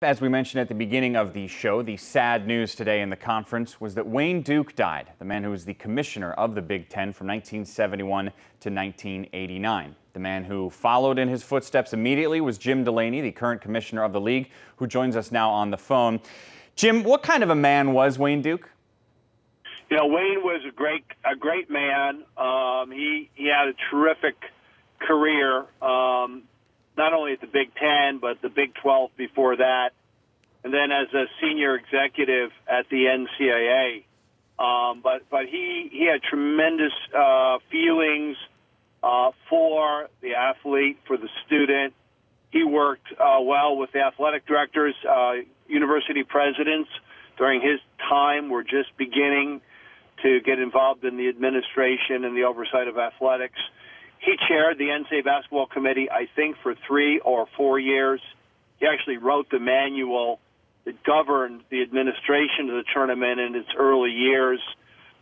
As we mentioned at the beginning of the show, the sad news today in the conference was that Wayne Duke died, the man who was the commissioner of the Big Ten from 1971 to 1989. The man who followed in his footsteps immediately was Jim Delany, the current commissioner of the league, who joins us now on the phone. Jim, what kind of a man was Wayne Duke? You know, Wayne was a great man. He had a terrific career. Not only at the Big Ten, but the Big 12 before that, and then as a senior executive at the NCAA. But he had tremendous feelings for the athlete, for the student. He worked well with the athletic directors, university presidents during his time were just beginning to get involved in the administration and the oversight of athletics. He chaired the NCAA basketball committee, I think, for 3 or 4 years. He actually wrote the manual that governed the administration of the tournament in its early years.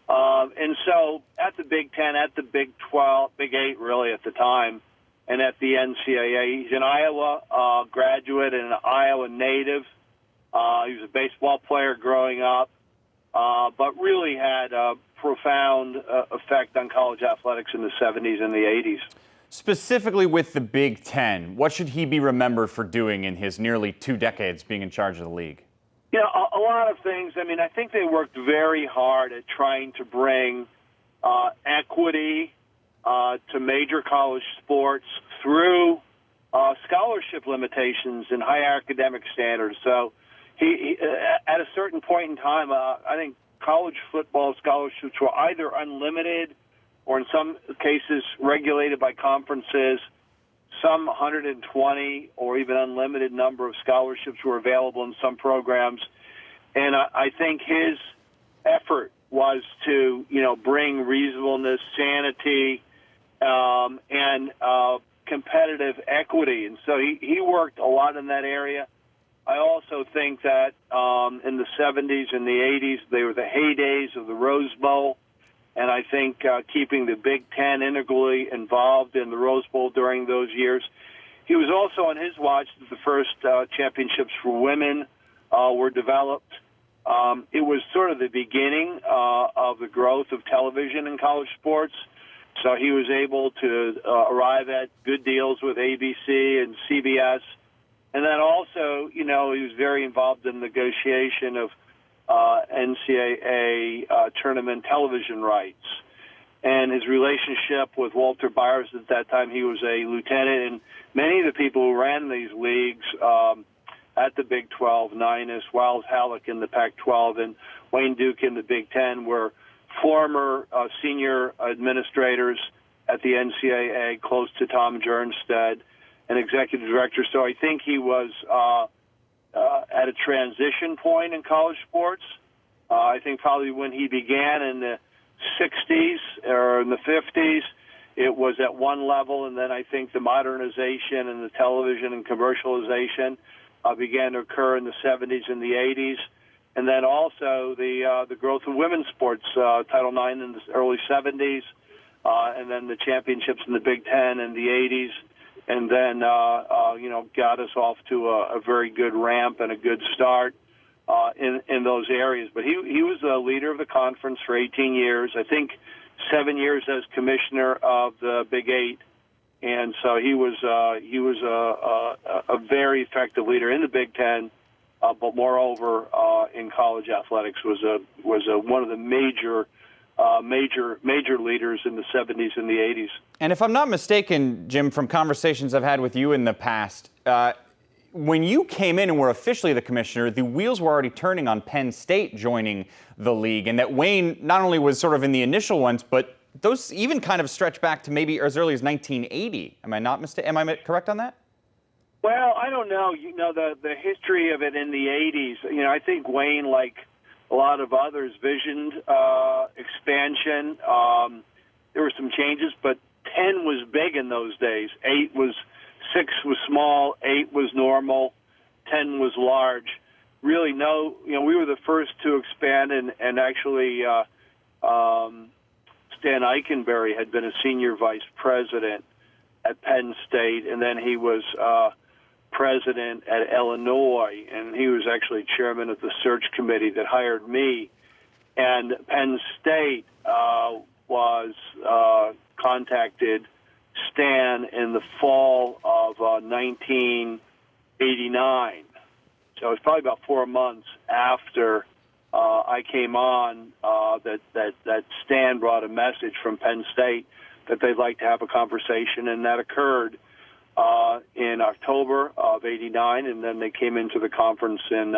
And so at the Big Ten, at the Big 12, Big 8 really at the time, and at the NCAA, he's an Iowa graduate and an Iowa native. He was a baseball player growing up, but really had a profound effect on college athletics in the 70s and the 80s. Specifically with the Big Ten, what should he be remembered for doing in his nearly 2 decades being in charge of the league? You know, a lot of things. I mean, I think they worked very hard at trying to bring equity to major college sports through scholarship limitations and high academic standards. So he at a certain point in time, I think college football scholarships were either unlimited or in some cases regulated by conferences. Some 120 or even unlimited number of scholarships were available in some programs. And I think his effort was to, bring reasonableness, sanity, and competitive equity. And so he worked a lot in that area. I also think that in the 70s and the 80s, they were the heydays of the Rose Bowl. And I think keeping the Big Ten integrally involved in the Rose Bowl during those years. He was also on his watch that the first championships for women were developed. It was sort of the beginning of the growth of television in college sports. So he was able to arrive at good deals with ABC and CBS. And then also, he was very involved in negotiation of NCAA tournament television rights. And his relationship with Walter Byers at that time, he was a lieutenant. And many of the people who ran these leagues at the Big 12, Ninus, Wiles Halleck in the Pac-12, and Wayne Duke in the Big Ten were former senior administrators at the NCAA, close to Tom Jernstedt, an executive director. So I think he was at a transition point in college sports. I think probably when he began in the 60s or in the 50s, it was at one level, and then I think the modernization and the television and commercialization began to occur in the 70s and the 80s. And then also the growth of women's sports, Title IX in the early 70s, and then the championships in the Big Ten in the 80s. And then, got us off to a very good ramp and a good start in those areas. But he was the leader of the conference for 18 years. I think 7 years as commissioner of the Big 8. And so he was a very effective leader in the Big Ten, but moreover in college athletics was one of the major leaders in the 70s and the 80s. And if I'm not mistaken, Jim, from conversations I've had with you in the past, when you came in and were officially the commissioner, the wheels were already turning on Penn State joining the league, and that Wayne not only was sort of in the initial ones, but those even kind of stretch back to maybe as early as 1980. Am I correct on that? Well, I don't know. The history of it in the 80s, I think Wayne, like a lot of others, visioned expansion. There were some changes, but 10 was big in those days. 6 was small, 8 was normal, 10 was large. Really, we were the first to expand, and actually Stan Eikenberry had been a senior vice president at Penn State, and then he was president at Illinois, and he was actually chairman of the search committee that hired me. And Penn State was contacted Stan in the fall of 1989. So it was probably about 4 months after I came on that Stan brought a message from Penn State that they'd like to have a conversation, and that occurred in October of '89, and then they came into the conference in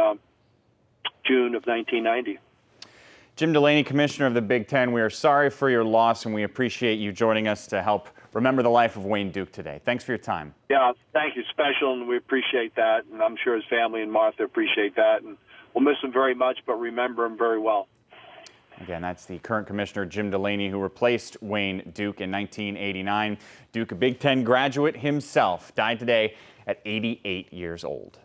June of 1990. Jim Delany, Commissioner of the Big Ten, we are sorry for your loss, and we appreciate you joining us to help remember the life of Wayne Duke today. Thanks for your time. Yeah, thank you, special, and we appreciate that, and I'm sure his family and Martha appreciate that, and we'll miss him very much, but remember him very well. Again, that's the current commissioner, Jim Delany, who replaced Wayne Duke in 1989. Duke, a Big Ten graduate himself, died today at 88 years old.